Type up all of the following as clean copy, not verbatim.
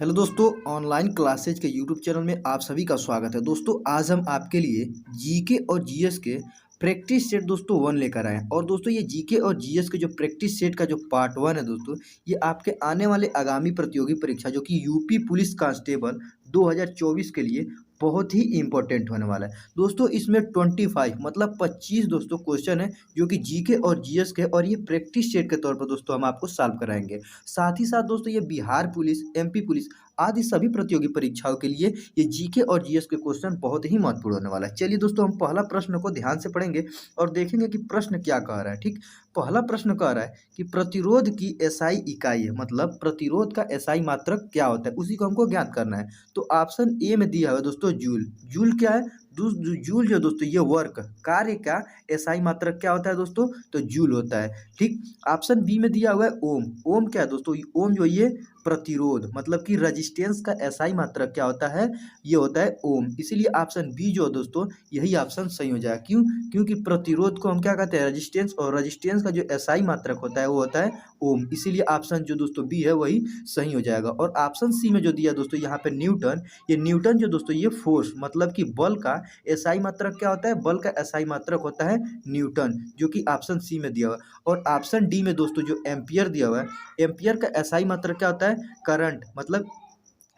Hello दोस्तों, online classes के YouTube channel में आप सभी का स्वागत है। दोस्तों आज हम आपके लिए जीके और जीएस के प्रैक्टिस सेट दोस्तों 1 लेकर आए हैं। और दोस्तों ये जीके और जीएस के जो प्रैक्टिस सेट का जो पार्ट 1 है दोस्तों, ये आपके आने वाले आगामी प्रतियोगी परीक्षा जो कि यूपी पुलिस कांस्टेबल 2024 के लिए बहुत ही इंपॉर्टेंट होने वाला है। दोस्तों इसमें 25 मतलब 25 दोस्तों क्वेश्चन है जो कि जीके और जीएस के, और ये प्रैक्टिस सेट के तौर पर दोस्तों हम आपको सॉल्व कराएंगे। साथ ही साथ दोस्तों ये बिहार पुलिस, एमपी पुलिस आदि सभी प्रतियोगी परीक्षाओं के लिए ये जीके और जीएस के क्वेश्चन बहुत ही महत्वपूर्ण होने वाला है। चलिए दोस्तों हम पहला प्रश्न को ध्यान से पढ़ेंगे और देखेंगे कि प्रश्न क्या कह रहा है। ठीक, पहला प्रश्न कह रहा है कि प्रतिरोध की एसआई इकाई है, मतलब प्रतिरोध का एसआई मात्रक क्या होता है, उसी को हमको ज्ञात करना है। तो ऑप्शन ए में दिया हुआ है दोस्तों जूल। जूल क्या है? जूल जो दोस्तों ये वर्क कार्य का एसआई मात्रक क्या होता है दोस्तों? तो जूल होता है। ठीक, ऑप्शन बी में दिया हुआ है ओम। ओम क्या है दोस्तों? ओम जो ये प्रतिरोध मतलब कि रेजिस्टेंस का एसआई मात्रक क्या होता है? ये होता है ओम। इसीलिए ऑप्शन बी जो है दोस्तों यही ऑप्शन सही हो जाएगा। क्यों? क्योंकि प्रतिरोध को हम क्या कहते हैं? रेजिस्टेंस, और रेजिस्टेंस का जो एसआई मात्रक होता है वो होता है ओम। इसीलिए ऑप्शन जो दोस्तों बी है वही सही हो जाएगा। और ऑप्शन सी में जो दिया दोस्तों यहाँ पे न्यूटन, ये न्यूटन जो दोस्तों ये फोर्स मतलब कि बल का एसआई मात्रक क्या होता है? बल का एसआई मात्रक होता है न्यूटन, जो कि ऑप्शन सी में दिया हुआ है। और ऑप्शन डी में दोस्तों जो एम्पियर दिया हुआ है, एम्पियर का एसआई मात्रक क्या होता है? करंट मतलब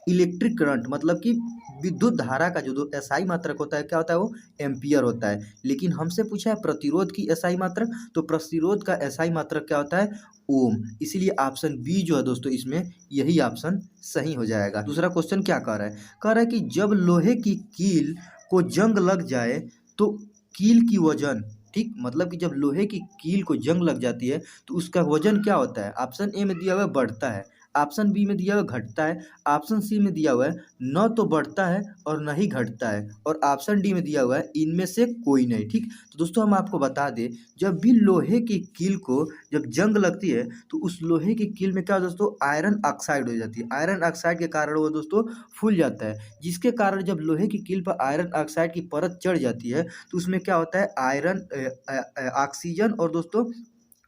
इलेक्ट्रिक करंट मतलब कि विद्युत धारा का जो एसआई मात्रक होता है क्या होता है? वो एम्पियर होता है। लेकिन हमसे पूछा है प्रतिरोध की एसआई मात्रक, तो प्रतिरोध का एसआई मात्रक क्या होता है? ओम। इसीलिए ऑप्शन बी जो है दोस्तों इसमें यही ऑप्शन सही हो जाएगा। दूसरा क्वेश्चन क्या कह रहा है? कह रहा है कि जब लोहे की कील को जंग लग जाए तो कील की वजन, ठीक, मतलब कि जब लोहे की कील को जंग लग जाती है तो उसका वजन क्या होता है? ऑप्शन ए में दिया हुआ है बढ़ता है, ऑप्शन बी में दिया हुआ है घटता है, ऑप्शन सी में दिया हुआ है न तो बढ़ता है और न ही घटता है, और ऑप्शन डी में दिया हुआ है इनमें से कोई नहीं। ठीक, तो दोस्तों हम आपको बता दें, जब भी लोहे की कील को जब जंग लगती है तो उस लोहे की कील में क्या दोस्तों? आयरन ऑक्साइड हो जाती है। आयरन ऑक्साइड के कारण वो दोस्तों फूल जाता है, जिसके कारण जब लोहे की कील पर आयरन ऑक्साइड की परत चढ़ जाती है तो उसमें क्या होता है? आयरन ऑक्सीजन और दोस्तों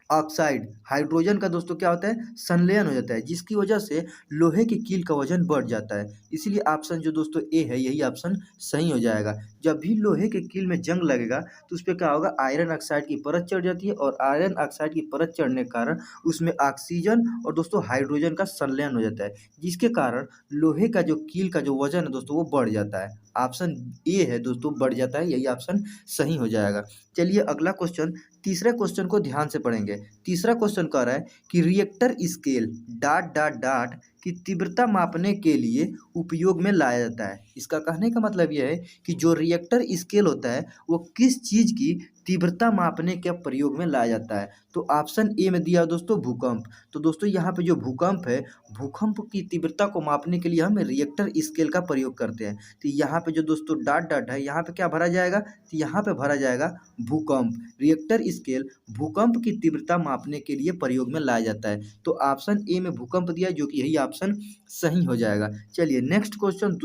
ऑक्साइड हाइड्रोजन का दोस्तों क्या होता है? संलयन हो जाता है, जिसकी वजह से लोहे की कील का वजन बढ़ जाता है। इसीलिए ऑप्शन जो दोस्तों ए है यही ऑप्शन सही हो जाएगा। जब भी लोहे के कील में जंग लगेगा तो उस पर क्या होगा? आयरन ऑक्साइड की परत चढ़ जाती है, और आयरन ऑक्साइड की परत चढ़ने के कारण उसमें ऑक्सीजन और दोस्तों हाइड्रोजन का संलयन हो जाता है, जिसके कारण लोहे का जो कील का जो वजन है दोस्तों वो बढ़ जाता है। ऑप्शन ए है दोस्तों बढ़ जाता है, यही ऑप्शन सही हो जाएगा। चलिए अगला क्वेश्चन, तीसरे क्वेश्चन को ध्यान से पढ़ेंगे। तीसरा क्वेश्चन कह रहा है कि Richter scale dot dot dot की तीव्रता मापने के लिए उपयोग में लाया जाता है। इसका कहने का मतलब यह है कि जो रिएक्टर स्केल होता है वो किस चीज़ की तीव्रता मापने के प्रयोग में लाया जाता है? तो ऑप्शन ए में दिया दोस्तों भूकंप। तो दोस्तों यहाँ पे जो भूकंप है, भूकंप की तीव्रता को मापने के लिए हम रिएक्टर स्केल का प्रयोग करते हैं। तो यहाँ पे जो दोस्तों डॉट डॉट है, यहाँ पे क्या भरा जाएगा? तो यहाँ पे भरा जाएगा भूकंप। रिएक्टर स्केल भूकंप की तीव्रता मापने के लिए प्रयोग में लाया जाता है। तो ऑप्शन ए में भूकंप दिया, जो कि यही ऑप्शन सही हो जाएगा। चलिए नेक्स्ट क्वेश्चन,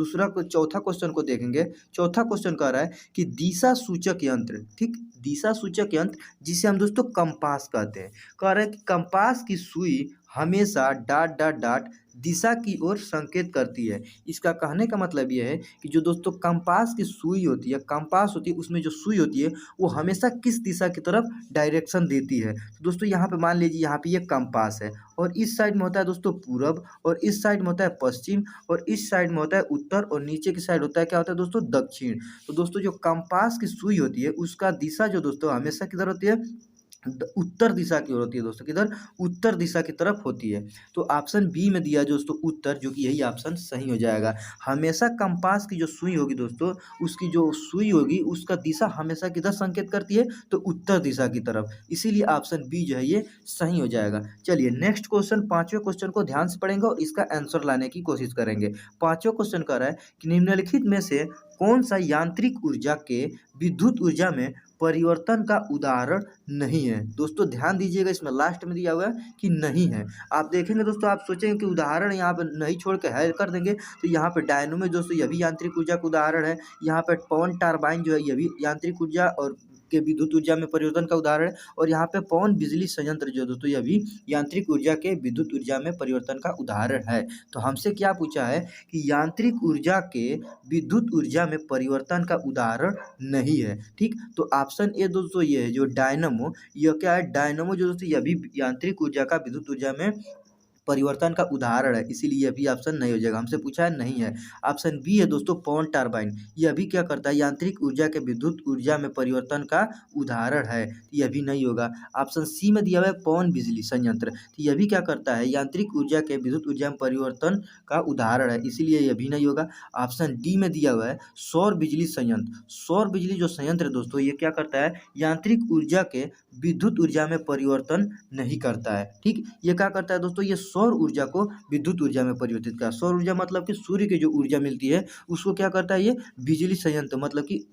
चौथा क्वेश्चन को देखेंगे। चौथा क्वेश्चन कह रहा है कि दिशा सूचक यंत्र, ठीक, दिशा सूचक यंत्र जिसे हम दोस्तों कंपास कहते हैं, कह रहा है कि कंपास की सुई हमेशा डॉट डॉट डॉट दिशा की ओर संकेत करती है। इसका कहने का मतलब यह है कि जो दोस्तों कंपास की सुई होती है, कंपास होती है, उसमें जो सुई होती है वो हमेशा किस दिशा की तरफ डायरेक्शन देती है? तो दोस्तों यहाँ पे मान लीजिए यहाँ पे ये कंपास है, और इस साइड में होता है दोस्तों पूरब, और इस साइड में होता है पश्चिम, और इस साइड में होता है उत्तर, और नीचे की साइड होता है क्या होता है दोस्तों? दक्षिण। तो दोस्तों जो कंपास की सुई होती है उसका दिशा जो दोस्तों हमेशा किधर होती है? उत्तर दिशा की ओर होती है दोस्तों। किधर? उत्तर दिशा की तरफ होती है। तो ऑप्शन बी में दिया दोस्तों उत्तर, जो कि यही ऑप्शन सही हो जाएगा। हमेशा कंपास की जो सुई होगी दोस्तों, उसकी जो सुई होगी उसका दिशा हमेशा किधर संकेत करती है? तो उत्तर दिशा की तरफ। इसीलिए ऑप्शन बी जो है ये सही हो जाएगा। चलिए नेक्स्ट क्वेश्चन, पांचवें क्वेश्चन को ध्यान से पढ़ेंगे और इसका आंसर लाने की कोशिश करेंगे। पांचवें क्वेश्चन कह रहा है कि निम्नलिखित में से कौन सा यांत्रिक ऊर्जा के विद्युत ऊर्जा में परिवर्तन का उदाहरण नहीं है? दोस्तों ध्यान दीजिएगा, इसमें लास्ट में दिया हुआ है कि नहीं है। आप देखेंगे दोस्तों, आप सोचेंगे कि उदाहरण यहाँ पे नहीं छोड़ के है कर देंगे, तो यहाँ पे डायनोमो दोस्तों ये भी यांत्रिक ऊर्जा का उदाहरण है। यहाँ पे पवन टरबाइन जो है ये भी यांत्रिक ऊर्जा, और के विद्युत ऊर्जा में परिवर्तन का उदाहरण है। और यहाँ पे पवन बिजली संयंत्र जो दोस्तों यह भी यांत्रिक ऊर्जा के विद्युत ऊर्जा में परिवर्तन का उदाहरण है। तो हमसे क्या पूछा है कि यांत्रिक ऊर्जा के विद्युत ऊर्जा में परिवर्तन का उदाहरण नहीं है। ठीक, तो ऑप्शन ए दोस्तों ये है जो डायनमो, यह क्या है, डायनमो जो दोस्तों यह भी यांत्रिक ऊर्जा का विद्युत ऊर्जा में परिवर्तन का उदाहरण है, इसीलिए यह भी ऑप्शन नहीं हो जाएगा। हमसे पूछा है, नहीं है। ऑप्शन बी है दोस्तों पवन टरबाइन, यह भी क्या करता है, यांत्रिक ऊर्जा के विद्युत ऊर्जा में परिवर्तन का उदाहरण है, यह भी नहीं होगा। ऑप्शन सी में दिया हुआ है पवन बिजली संयंत्र, तो यह भी क्या करता है, यांत्रिक ऊर्जा के विद्युत ऊर्जा में परिवर्तन का उदाहरण है, इसीलिए यह भी नहीं होगा। ऑप्शन डी में दिया हुआ है सौर बिजली संयंत्र, सौर बिजली जो संयंत्र है दोस्तों ये क्या करता है, यांत्रिक ऊर्जा के विद्युत ऊर्जा में परिवर्तन नहीं करता है। ठीक, ये क्या करता है दोस्तों, ये सौर ऊर्जा को विद्युत ऊर्जा में परिवर्तित करता है। सौर ऊर्जा मतलब कि सूर्य की जो ऊर्जा मिलती है उसको क्या करता है, ये बिजली संयंत्र मतलब कि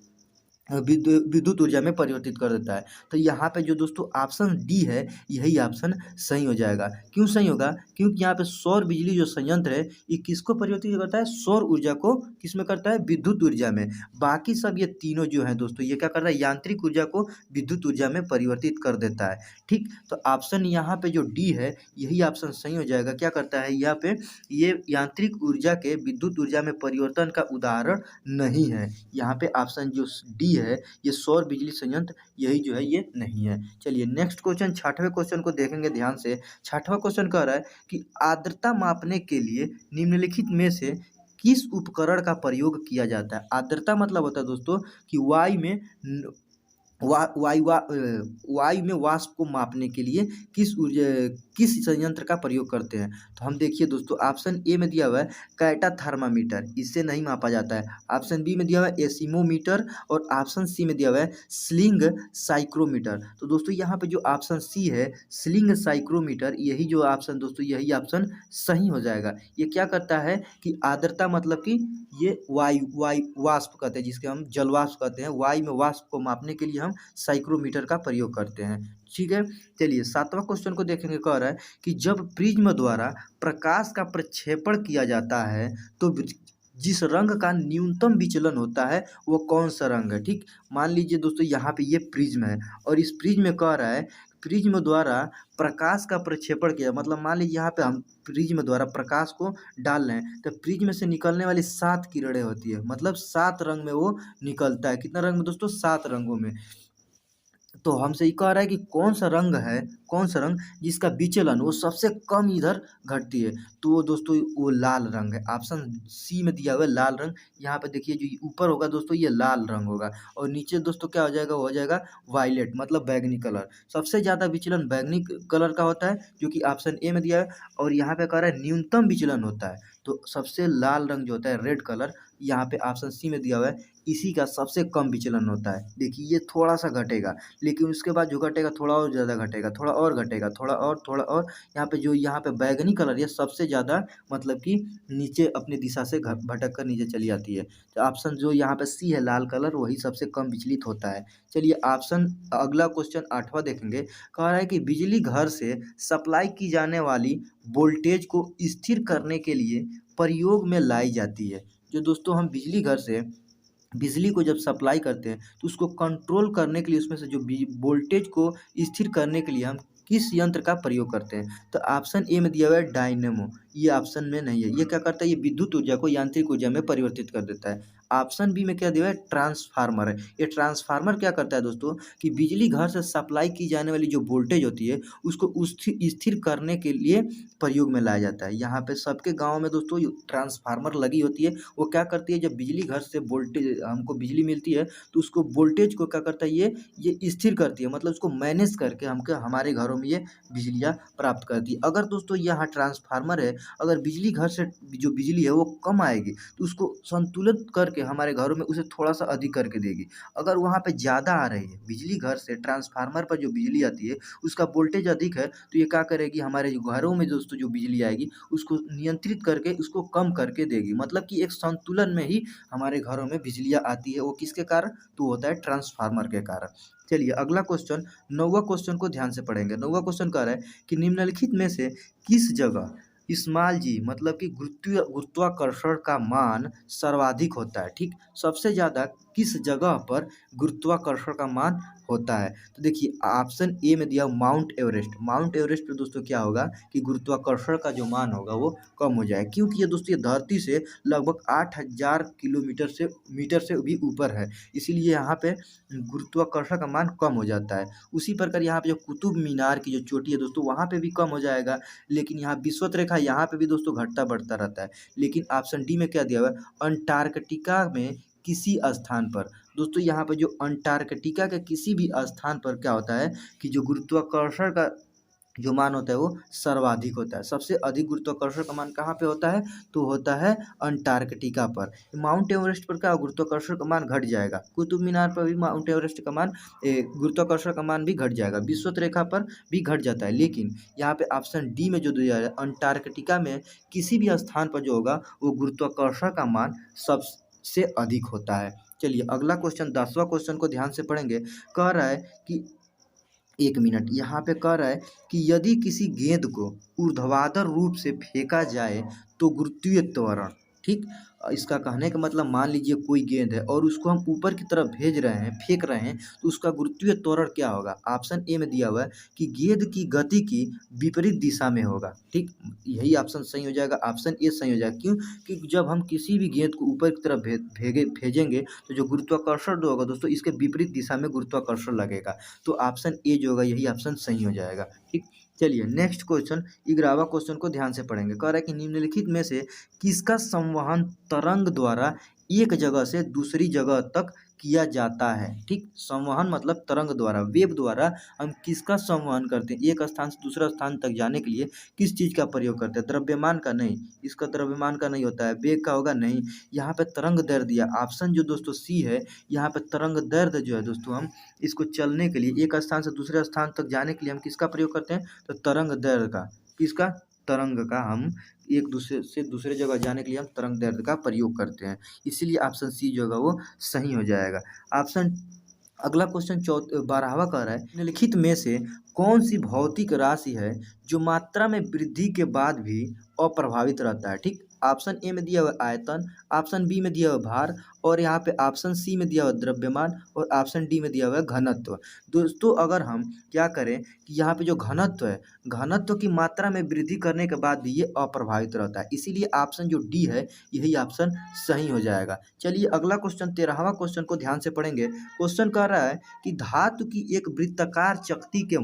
विद्युत ऊर्जा में परिवर्तित कर देता है। तो यहाँ पे जो दोस्तों ऑप्शन डी है यही ऑप्शन सही हो जाएगा। क्यों सही होगा, क्योंकि यहाँ पे सौर बिजली जो संयंत्र है ये किसको परिवर्तित करता है, सौर ऊर्जा को किस में करता है, विद्युत ऊर्जा में। बाकी सब ये तीनों जो है दोस्तों ये क्या करता है, यांत्रिक ऊर्जा को विद्युत ऊर्जा में परिवर्तित कर देता है। ठीक, तो ऑप्शन यहाँ पे जो डी है यही ऑप्शन सही हो जाएगा। क्या करता है, यहाँ पे ये यांत्रिक ऊर्जा के विद्युत ऊर्जा में परिवर्तन का उदाहरण नहीं है। यहाँ पे ऑप्शन जो डी है ये सौर बिजली संयंत्र यही जो है ये नहीं है। चलिए नेक्स्ट क्वेश्चन, छठवें क्वेश्चन को देखेंगे ध्यान से। छठवां क्वेश्चन कह रहा है कि आर्द्रता मापने के लिए निम्नलिखित में से किस उपकरण का प्रयोग किया जाता है। आर्द्रता मतलब होता है दोस्तों कि वायु में वाष्प को मापने के लिए किस संयंत्र का प्रयोग करते हैं। तो हम देखिए दोस्तों ऑप्शन ए में दिया हुआ है कैटा थर्मामीटर, इससे नहीं मापा जाता है। ऑप्शन बी में दिया हुआ है एसीमोमीटर और ऑप्शन सी में दिया हुआ है स्लिंग साइक्रोमीटर। तो दोस्तों यहाँ पे जो ऑप्शन सी है स्लिंग साइक्रोमीटर यही जो ऑप्शन दोस्तों यही ऑप्शन सही हो जाएगा। ये क्या करता है कि आर्द्रता मतलब कि ये वायु वाष्प कहते हैं जिसके हम जल वाष्प कहते हैं, वायु में वाष्प को मापने के लिए हम साइक्रोमीटर का प्रयोग करते हैं। ठीक है, चलिए सातवां क्वेश्चन को देखेंगे। कह रहा है कि जब प्रिज्म द्वारा प्रकाश का प्रक्षेपण किया जाता है तो जिस रंग का न्यूनतम विचलन होता है वो कौन सा रंग है। ठीक, मान लीजिए दोस्तों यहाँ पे ये प्रिज्म है और इस प्रिज्म में कह रहा है प्रिज्म द्वारा प्रकाश का प्रक्षेपण किया, मतलब मान लीजिए यहाँ पे हम प्रिज्म द्वारा प्रकाश को डाल रहे हैं तो प्रिज्म से निकलने वाली 7 किरणें होती है, मतलब 7 रंग में वो निकलता है। कितना रंग में दोस्तों, 7 रंगों में। तो हमसे ये कह रहा है कि कौन सा रंग है, कौन सा रंग जिसका विचलन वो सबसे कम इधर घटती है, तो वो दोस्तों वो लाल रंग है। ऑप्शन सी में दिया हुआ है लाल रंग। यहाँ पे देखिए जो ऊपर होगा दोस्तों ये लाल रंग होगा और नीचे दोस्तों क्या हो जाएगा, वो हो जाएगा वायलेट मतलब बैगनी कलर। सबसे ज़्यादा विचलन बैगनी कलर का होता है जो कि ऑप्शन ए में दिया है। और यहाँ पे कह रहा है न्यूनतम विचलन होता है तो सबसे लाल रंग जो होता है रेड कलर, यहाँ पे ऑप्शन सी में दिया हुआ है इसी का सबसे कम विचलन होता है। देखिए ये थोड़ा सा घटेगा लेकिन उसके बाद जो घटेगा थोड़ा और ज़्यादा घटेगा, थोड़ा और घटेगा, थोड़ा और यहाँ पे बैगनी कलर ये सबसे ज़्यादा मतलब कि नीचे अपनी दिशा से भटक कर नीचे चली जाती है। तो ऑप्शन जो यहाँ पे सी है लाल कलर वही सबसे कम विचलित होता है। चलिए ऑप्शन अगला क्वेश्चन 8वां देखेंगे। कह रहा है कि बिजली घर से सप्लाई की जाने वाली वोल्टेज को स्थिर करने के लिए प्रयोग में लाई जाती है। जो दोस्तों हम बिजली घर से बिजली को जब सप्लाई करते हैं तो उसको कंट्रोल करने के लिए उसमें से जो वोल्टेज को स्थिर करने के लिए हम किस यंत्र का प्रयोग करते हैं। तो ऑप्शन ए में दिया हुआ है डायनेमो, ये ऑप्शन में नहीं है। ये क्या करता है, ये विद्युत ऊर्जा को यांत्रिक ऊर्जा में परिवर्तित कर देता है। ऑप्शन बी में क्या दिया हुआ है ट्रांसफार्मर है। ये ट्रांसफार्मर क्या करता है दोस्तों कि बिजली घर से सप्लाई की जाने वाली जो वोल्टेज होती है उसको स्थिर करने के लिए प्रयोग में लाया जाता है। यहाँ पे सबके गाँव में दोस्तों ट्रांसफार्मर लगी होती है। वो क्या करती है, जब बिजली घर से वोल्टेज हमको बिजली मिलती है तो उसको वोल्टेज को क्या करता है, ये स्थिर करती है, मतलब उसको मैनेज करके हमको हमारे घरों में ये बिजलियाँ प्राप्त करती है। अगर दोस्तों यहाँ ट्रांसफार्मर है, अगर बिजली घर से जो बिजली है वो कम आएगी तो उसको संतुलित करके हमारे घरों में उसे थोड़ा सा अधिक करके देगी। अगर वहाँ पे ज़्यादा आ रही है बिजली घर से ट्रांसफार्मर पर जो बिजली आती है उसका वोल्टेज अधिक है तो ये क्या करेगी, हमारे जो घरों में दोस्तों जो बिजली आएगी उसको नियंत्रित करके उसको कम करके देगी। मतलब कि एक संतुलन में ही हमारे घरों में बिजलियाँ आती है। वो किसके कारण, तो होता है ट्रांसफार्मर के कारण। चलिए अगला क्वेश्चन 9वां क्वेश्चन को ध्यान से पढ़ेंगे। 9वां क्वेश्चन कह रहा है कि निम्नलिखित में से किस जगह स्मॉल जी मतलब कि गुरुत्वाकर्षण का मान सर्वाधिक होता है। ठीक, सबसे ज़्यादा किस जगह पर गुरुत्वाकर्षण का मान होता है। तो देखिए ऑप्शन ए में दिया माउंट एवरेस्ट। माउंट एवरेस्ट पे दोस्तों क्या होगा कि गुरुत्वाकर्षण का जो मान होगा वो कम हो जाएगा, क्योंकि ये दोस्तों ये धरती से लगभग 8,000 किलोमीटर से मीटर से भी ऊपर है, इसीलिए यहाँ पे गुरुत्वाकर्षण का मान कम हो जाता है। उसी प्रकार यहाँ पे जो कुतुब मीनार की जो चोटी है दोस्तों वहाँ पे भी कम हो जाएगा, लेकिन यहाँ विषुवत रेखा यहाँ पे भी दोस्तों घटता बढ़ता रहता है। लेकिन ऑप्शन डी में क्या दिया हुआ है, अंटार्कटिका में किसी स्थान पर। दोस्तों यहाँ पे जो अंटार्कटिका के किसी भी स्थान पर क्या होता है कि जो गुरुत्वाकर्षण का जो मान होता है वो सर्वाधिक होता है। सबसे अधिक गुरुत्वाकर्षण का मान कहाँ पे होता है, तो होता है अंटार्कटिका पर। माउंट एवरेस्ट पर क्या गुरुत्वाकर्षण का मान घट जाएगा, कुतुब मीनार पर भी माउंट एवरेस्ट का मान गुरुत्वाकर्षण का मान भी घट जाएगा, विषुवत रेखा पर भी घट जाता है। लेकिन यहाँ पे ऑप्शन डी में जो दिया है अंटार्कटिका में किसी भी स्थान पर जो होगा वो गुरुत्वाकर्षण का मान सबसे अधिक होता है। चलिए अगला क्वेश्चन 10वां क्वेश्चन को ध्यान से पढ़ेंगे। कह रहा है कि 1 मिनट, यहाँ पे कह रहा है कि यदि किसी गेंद को ऊर्ध्वाधर रूप से फेंका जाए तो गुरुत्वीय त्वरण, ठीक। इसका कहने का मतलब मान लीजिए कोई गेंद है और उसको हम ऊपर की तरफ भेज रहे हैं, फेंक रहे हैं, तो उसका गुरुत्वीय त्वरण क्या होगा। ऑप्शन ए में दिया हुआ है कि गेंद की गति की विपरीत दिशा में होगा, ठीक। यही ऑप्शन सही हो जाएगा, ऑप्शन ए सही हो जाएगा। क्यों कि जब हम किसी भी गेंद को ऊपर की तरफ भेजेंगे तो जो गुरुत्वाकर्षण जो होगा दोस्तों इसके विपरीत दिशा में गुरुत्वाकर्षण लगेगा। तो ऑप्शन ए जो होगा यही ऑप्शन सही हो जाएगा, ठीक। चलिए नेक्स्ट क्वेश्चन 11वां क्वेश्चन को ध्यान से पढ़ेंगे। कह रहा है कि निम्नलिखित में से किसका संवहन तरंग द्वारा एक जगह से दूसरी जगह तक किया जाता है, ठीक। संवहन मतलब तरंग द्वारा, वेव द्वारा हम किसका संवहन करते हैं, एक स्थान से दूसरा स्थान तक जाने के लिए किस चीज़ का प्रयोग करते हैं। द्रव्यमान का नहीं, इसका द्रव्यमान का नहीं होता है। वेग का होगा नहीं, यहाँ पे तरंग दैर्ध्य दिया। ऑप्शन जो दोस्तों सी है, यहाँ पे तरंग दैर्ध्य जो है दोस्तों हम इसको चलने के लिए एक स्थान से दूसरे स्थान तक जाने के लिए हम किसका प्रयोग करते हैं, तो तरंग दैर्ध्य का। किसका, तरंग का। हम एक दूसरे से दूसरे जगह जाने के लिए हम तरंग दैर्ध्य का प्रयोग करते हैं, इसीलिए ऑप्शन सी जो होगा वो सही हो जाएगा। ऑप्शन अगला क्वेश्चन 12वां कह रहा है निम्नलिखित में से कौन सी भौतिक राशि है जो मात्रा में वृद्धि के बाद भी अप्रभावित रहता है, ठीक। ऑप्शन ए में दिया हुआ आयतन, ऑप्शन बी में दिया हुआ भार, और यहाँ पे ऑप्शन सी में दिया हुआ द्रव्यमान, और ऑप्शन डी में दिया हुआ घनत्व। दोस्तों अगर हम क्या करें कि यहाँ पे जो घनत्व है, घनत्व की मात्रा में वृद्धि करने के बाद भी ये अप्रभावित रहता है, इसीलिए ऑप्शन जो डी है यही ऑप्शन सही हो जाएगा। चलिए अगला क्वेश्चन 13वां क्वेश्चन को ध्यान से पढ़ेंगे। क्वेश्चन कह रहा है कि धातु की एक वृत्ताकार चकती के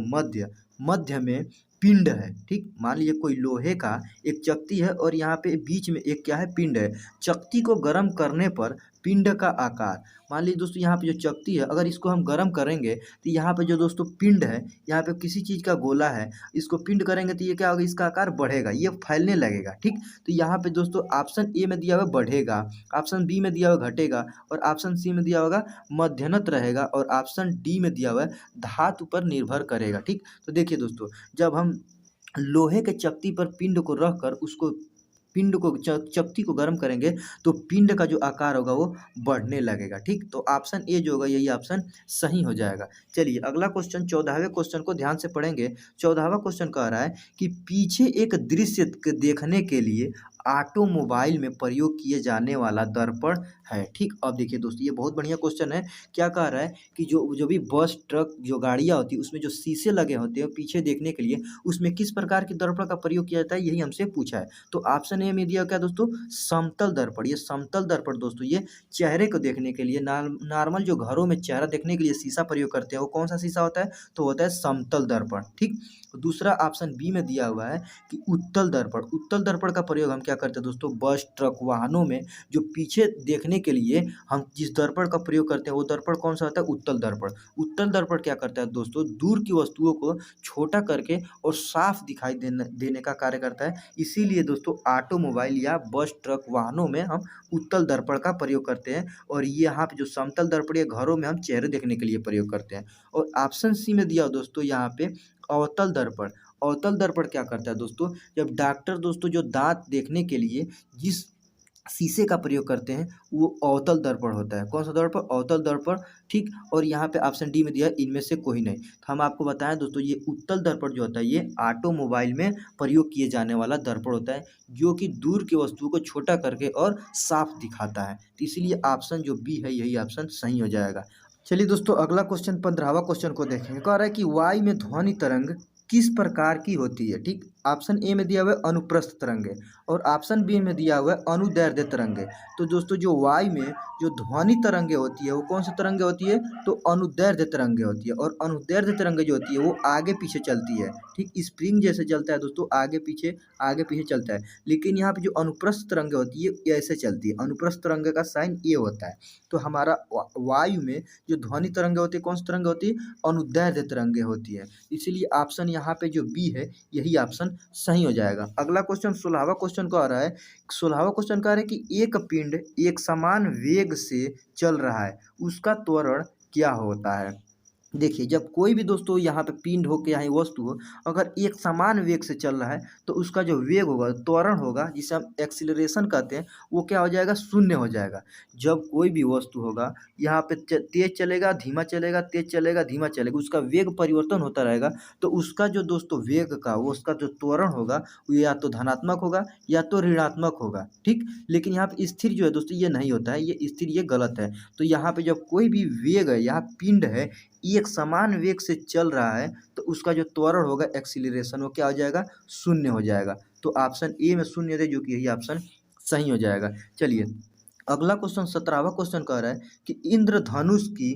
मध्य में पिंड है, ठीक। मान लीजिए कोई लोहे का एक चकती है और यहाँ पे बीच में एक क्या है, पिंड है। चकती को गर्म करने पर पिंड का आकार, मान लीजिए दोस्तों यहाँ पे जो चकती है अगर इसको हम गर्म करेंगे तो यहाँ पे जो दोस्तों पिंड है, यहाँ पे किसी चीज़ का गोला है, इसको पिंड करेंगे तो ये क्या होगा, इसका आकार बढ़ेगा, ये फैलने लगेगा, ठीक। तो यहाँ पे दोस्तों ऑप्शन ए में दिया हुआ बढ़ेगा, ऑप्शन बी में दिया हुआ घटेगा, और ऑप्शन सी में दिया होगा मध्यनत रहेगा, और ऑप्शन डी में दिया हुआ है धातु पर निर्भर करेगा, ठीक। तो देखिए दोस्तों जब हम लोहे के चकती पर पिंड को रख कर उसको पिंड को चकती को गर्म करेंगे तो पिंड का जो आकार होगा वो बढ़ने लगेगा, ठीक। तो ऑप्शन ए जो होगा यही ऑप्शन सही हो जाएगा। चलिए अगला क्वेश्चन 14वें क्वेश्चन को ध्यान से पढ़ेंगे। 14वां क्वेश्चन कह रहा है कि पीछे एक दृश्य देखने के लिए ऑटोमोबाइल में प्रयोग किए जाने वाला दर्पण है, ठीक। अब देखिए दोस्तों ये बहुत बढ़िया क्वेश्चन है। क्या कह रहा है कि जो भी बस ट्रक जो गाड़ियाँ होती है उसमें जो शीशे लगे होते हैं पीछे देखने के लिए, उसमें किस प्रकार के दर्पण का प्रयोग किया जाता है, यही हमसे पूछा है। तो ऑप्शन ए में दिया क्या दोस्तों, समतल दर्पण। ये समतल दर्पण दोस्तों ये चेहरे को देखने के लिए, नॉर्मल जो घरों में चेहरा देखने के लिए शीशा प्रयोग करते हैं वो कौन सा शीशा होता है, तो होता है समतल दर्पण, ठीक। दूसरा ऑप्शन बी में दिया हुआ है कि उत्तल दर्पण। उत्तल दर्पण का प्रयोग हम क्या करते हैं दोस्तों, बस ट्रक वाहनों में जो पीछे देखने के लिए हम जिस दर्पण का प्रयोग करते हैं वो दर्पण कौन सा होता है, उत्तल दर्पण। उत्तल दर्पण क्या करता है दोस्तों, दूर की वस्तुओं को छोटा करके और साफ दिखाई देने का कार्य करता है, इसीलिए दोस्तों ऑटोमोबाइल या बस ट्रक वाहनों में हम उत्तल दर्पण का प्रयोग करते हैं। और ये यहाँ पे जो समतल दर्पण है घरों में हम चेहरे देखने के लिए प्रयोग करते हैं। और ऑप्शन सी में दिया दोस्तों यहाँ पे अवतल दर्पण। अवतल दर्पण क्या करता है दोस्तों, जब डॉक्टर दोस्तों जो दांत देखने के लिए जिस शीशे का प्रयोग करते हैं वो अवतल दर्पण होता है। कौन सा दर्पण? अवतल दर्पण। ठीक। और यहाँ पे ऑप्शन डी में दिया है इनमें से कोई नहीं। तो हम आपको बताएं दोस्तों, ये उत्तल दर्पण जो होता है ये ऑटोमोबाइल में प्रयोग किए जाने वाला दर्पण होता है, जो कि दूर की वस्तुओं को छोटा करके और साफ दिखाता है। तो इसीलिए ऑप्शन जो बी है यही ऑप्शन सही हो जाएगा। चलिए दोस्तों, अगला क्वेश्चन 15वां क्वेश्चन को देखेंगे। कह रहा है कि वायु में ध्वनि तरंग किस प्रकार की होती है? ठीक। ऑप्शन ए में दिया हुआ है अनुप्रस्थ तरंग है, और ऑप्शन बी में दिया हुआ है अनुदैर्ध्य तरंग है। तो दोस्तों, जो वायु में जो ध्वनि तरंगे होती है वो कौन सी तरंगे होती है? तो अनुदैर्ध्य तरंगे होती है। और अनुदैर्ध्य तरंगे जो होती है वो आगे पीछे चलती है। ठीक। स्प्रिंग जैसे चलता है दोस्तों, आगे पीछे चलता है। लेकिन यहाँ पे जो अनुप्रस्थ तरंगे होती है ये ऐसे चलती है। अनुप्रस्थ तरंगे का साइन ये होता है। तो हमारा वायु में जो ध्वनि तरंगे होती है कौन सी तरंगे होती है? अनुदैर्ध्य तरंगे होती है। इसीलिए ऑप्शन यहाँ पे जो बी है यही ऑप्शन सही हो जाएगा। अगला क्वेश्चन 16वां क्वेश्चन का आ रहा है। 16वां क्वेश्चन कह रहा है कि एक पिंड एक समान वेग से चल रहा है, उसका त्वरण क्या होता है? देखिए, जब कोई भी दोस्तों यहाँ पे पिंड हो के यहाँ वस्तु हो, अगर एक समान वेग से चल रहा है तो उसका जो वेग होगा, त्वरण होगा, जिसे हम एक्सीलरेशन कहते हैं, वो क्या हो जाएगा? शून्य हो जाएगा। जब कोई भी वस्तु होगा यहाँ पे तेज चलेगा, धीमा चलेगा, तेज चलेगा, धीमा चलेगा, उसका वेग परिवर्तन होता रहेगा। तो उसका जो दोस्तों वेग का वो उसका जो त्वरण होगा वो या तो धनात्मक होगा या तो ऋणात्मक होगा। ठीक। लेकिन यहाँ पे स्थिर जो है दोस्तों ये नहीं होता है, ये स्थिर, ये गलत है। तो यहाँ पे जब कोई भी वेग है, यहाँ पिंड है, एक समान वेग से चल रहा है, तो उसका जो त्वरण होगा, एक्सीलरेशन, वो क्या हो जाएगा? शून्य हो जाएगा। तो ऑप्शन ए में शून्य है, जो कि यही ऑप्शन सही हो जाएगा। चलिए, अगला क्वेश्चन 17वां क्वेश्चन कह रहा है कि इंद्रधनुष की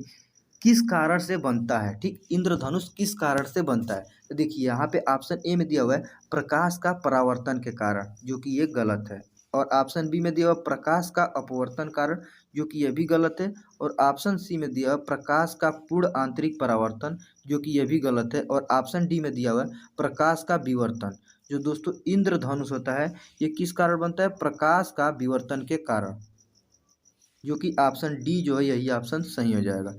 किस कारण से बनता है? ठीक। इंद्रधनुष किस कारण से बनता है? तो देखिए, यहाँ पे ऑप्शन ए में दिया हुआ है प्रकाश का परावर्तन के कारण, जो कि ये गलत है। और ऑप्शन बी में दिया हुआ प्रकाश का अपवर्तन कारण, जो कि यह भी गलत है। और ऑप्शन सी में दिया हुआ प्रकाश का पूर्ण आंतरिक परावर्तन, जो कि यह भी गलत है। और ऑप्शन डी में दिया हुआ है प्रकाश का विवर्तन। जो दोस्तों इंद्रधनुष होता है ये किस कारण बनता है? प्रकाश का विवर्तन के कारण, जो कि ऑप्शन डी जो है यही ऑप्शन सही हो जाएगा।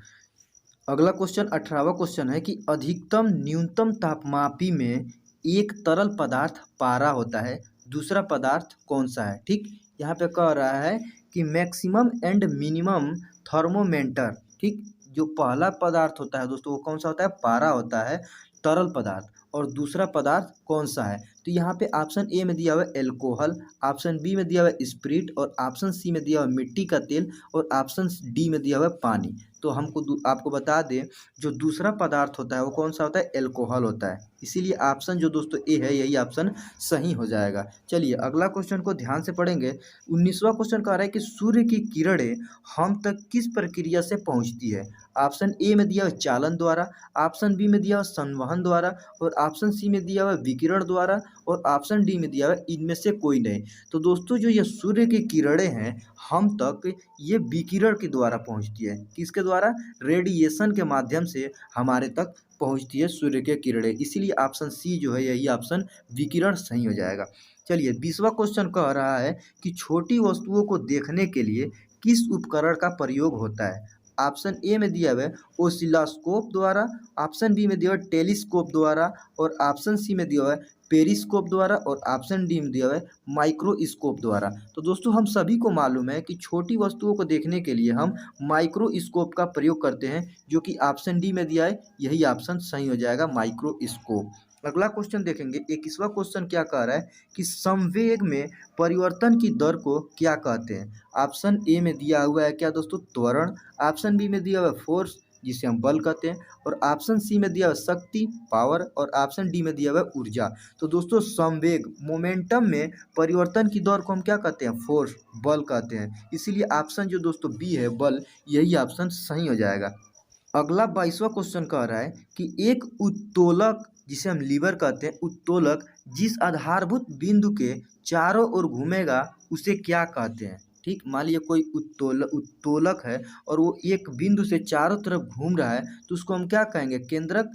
अगला क्वेश्चन 18वां क्वेश्चन है कि अधिकतम न्यूनतम तापमापी में एक तरल पदार्थ पारा होता है, दूसरा पदार्थ कौन सा है? ठीक। यहाँ पे कह रहा है कि मैक्सिमम एंड मिनिमम थर्मोमीटर। ठीक। जो पहला पदार्थ होता है दोस्तों वो कौन सा होता है? पारा होता है, तरल पदार्थ। और दूसरा पदार्थ कौन सा है? तो यहाँ पे ऑप्शन ए में दिया हुआ है एल्कोहल, ऑप्शन बी में दिया हुआ है स्प्रिट, और ऑप्शन सी में दिया हुआ है मिट्टी का तेल, और ऑप्शन डी में दिया हुआ है पानी। तो आपको बता दें, जो दूसरा पदार्थ होता है वो कौन सा होता है? एल्कोहल होता है। इसीलिए ऑप्शन जो दोस्तों ए है यही ऑप्शन सही हो जाएगा। चलिए, अगला क्वेश्चन को ध्यान से पढ़ेंगे। 19वां क्वेश्चन कह रहा है कि सूर्य की किरणें हम तक किस प्रक्रिया से पहुंचती है? ऑप्शन ए में दिया हुआ चालन द्वारा, ऑप्शन बी में दिया हुआ संवहन द्वारा, और ऑप्शन सी में दिया हुआ विकिरण द्वारा, और ऑप्शन डी में दिया हुआ इनमें से कोई नहीं। तो दोस्तों, जो ये सूर्य की किरणें हैं हम तक, ये विकिरण के द्वारा पहुंचती है। किसके द्वारा? रेडिएशन के माध्यम से हमारे तक पहुंचती है सूर्य के किरणें। इसीलिए ऑप्शन सी जो है यही ऑप्शन विकिरण सही हो जाएगा। चलिए, 20वां क्वेश्चन कह रहा है कि छोटी वस्तुओं को देखने के लिए किस उपकरण का प्रयोग होता है? ऑप्शन ए में दिया हुआ है ओसिलोस्कोप द्वारा, ऑप्शन बी में दिया हुआ है टेलीस्कोप द्वारा, और ऑप्शन सी में दिया हुआ है पेरिस्कोप द्वारा, और ऑप्शन डी में दिया हुआ है माइक्रोस्कोप द्वारा। तो दोस्तों, हम सभी को मालूम है कि छोटी वस्तुओं को देखने के लिए हम माइक्रोस्कोप का प्रयोग करते हैं, जो कि ऑप्शन डी में दिया है यही ऑप्शन सही हो जाएगा, माइक्रोस्कोप। अगला क्वेश्चन देखेंगे। 21वां क्वेश्चन क्या कह रहा है कि संवेग में परिवर्तन की दर को क्या कहते हैं? ऑप्शन ए में दिया हुआ है क्या दोस्तों? त्वरण, ऑप्शन बी में दिया हुआ है फोर्स, जिसे हम बल कहते हैं, और ऑप्शन सी में दिया हुआ है शक्ति, पावर, और ऑप्शन डी में दिया हुआ है ऊर्जा। तो दोस्तों, संवेग, मोमेंटम में परिवर्तन की दर को हम क्या कहते हैं? फोर्स, बल कहते हैं। इसीलिए ऑप्शन जो दोस्तों बी है, बल, यही ऑप्शन सही हो जाएगा। अगला 22वां क्वेश्चन कह रहा है कि एक उत्तोलक, जिसे हम लीवर कहते हैं, उत्तोलक जिस आधारभूत बिंदु के चारों ओर घूमेगा उसे क्या कहते हैं? ठीक। मान लीजिए कोई उत्तोलक है और वो एक बिंदु से चारों तरफ घूम रहा है, तो उसको हम क्या कहेंगे? केंद्रक।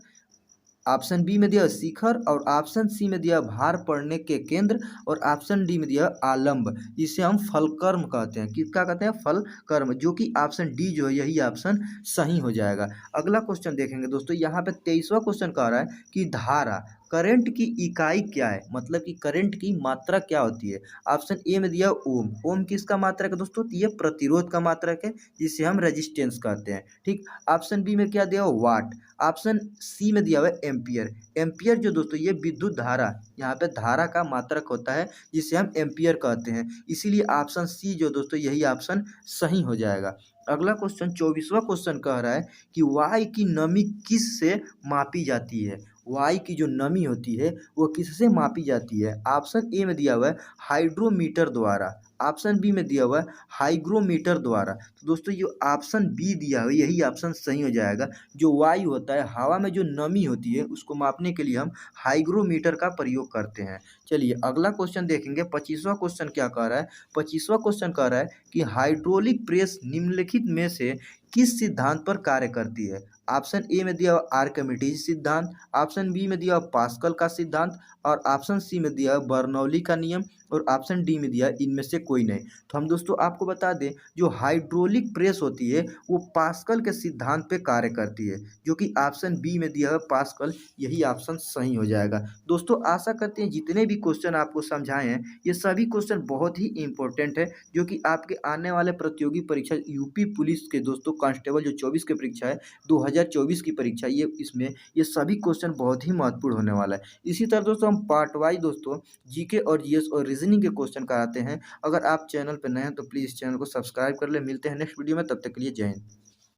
ऑप्शन बी में दिया शिखर, और ऑप्शन सी में दिया भार पड़ने के केंद्र, और ऑप्शन डी में दिया आलंब, जिसे हम फलकर्म कहते हैं। किसका कहते हैं? फलकर्म, जो कि ऑप्शन डी जो है यही ऑप्शन सही हो जाएगा। अगला क्वेश्चन देखेंगे दोस्तों। यहाँ पे 23वां क्वेश्चन कह रहा है कि धारा करंट की इकाई क्या है, मतलब कि करंट की मात्रा क्या होती है। ऑप्शन ए में दिया ओम। ओम किसका मात्रक है दोस्तों, तो ये प्रतिरोध का मात्रक है जिसे हम रेजिस्टेंस कहते हैं। ठीक। ऑप्शन बी में क्या दिया हुआ, वाट। ऑप्शन सी में दिया हुआ है एम्पियर। एम्पियर जो दोस्तों ये विद्युत धारा, यहाँ पे धारा का मात्रक होता है जिसे हम एम्पियर कहते हैं। इसीलिए ऑप्शन सी जो दोस्तों यही ऑप्शन सही हो जाएगा। अगला क्वेश्चन 24वां क्वेश्चन कह रहा है कि वायु की नमी किस से मापी जाती है। वायु की जो नमी होती है वो किससे मापी जाती है। ऑप्शन ए में दिया हुआ है हाइड्रोमीटर द्वारा। ऑप्शन बी में दिया हुआ है हाइग्रोमीटर द्वारा। तो दोस्तों ये ऑप्शन बी दिया हुआ है यही ऑप्शन सही हो जाएगा। जो वायु होता है, हवा में जो नमी होती है उसको मापने के लिए हम हाइग्रोमीटर का प्रयोग करते हैं। चलिए अगला क्वेश्चन देखेंगे। 25वां क्वेश्चन क्या कह रहा है। 25वां क्वेश्चन कह रहा है कि हाइड्रोलिक प्रेस निम्नलिखित में से किस सिद्धांत पर कार्य करती है। ऑप्शन ए में दिया हुआ आर्किमिडीज सिद्धांत, ऑप्शन बी में दिया हुआ पास्कल का सिद्धांत, और ऑप्शन सी में दिया हुआ बर्नौली का नियम, और ऑप्शन डी में दिया है इनमें से कोई नहीं। तो हम दोस्तों आपको बता दें जो हाइड्रोलिक प्रेस होती है वो पास्कल के सिद्धांत पे कार्य करती है, जो कि ऑप्शन बी में दिया हुआ पास्कल यही ऑप्शन सही हो जाएगा। दोस्तों आशा करते हैं जितने भी क्वेश्चन आपको समझाए हैं ये सभी क्वेश्चन बहुत ही इंपॉर्टेंट है, जो कि आपके आने वाले प्रतियोगी परीक्षा यूपी पुलिस के दोस्तों कांस्टेबल जो 24 की परीक्षा है, 2024 की परीक्षा, ये इसमें ये सभी क्वेश्चन बहुत ही महत्वपूर्ण होने वाला है। इसी तरह दोस्तों हम पार्ट वाइज दोस्तों जीके और जीएस और रीजनिंग के क्वेश्चन कराते हैं। अगर आप चैनल पर नए हैं तो प्लीज़ चैनल को सब्सक्राइब कर ले। मिलते हैं नेक्स्ट वीडियो में, तब तक के लिए जय हिंद।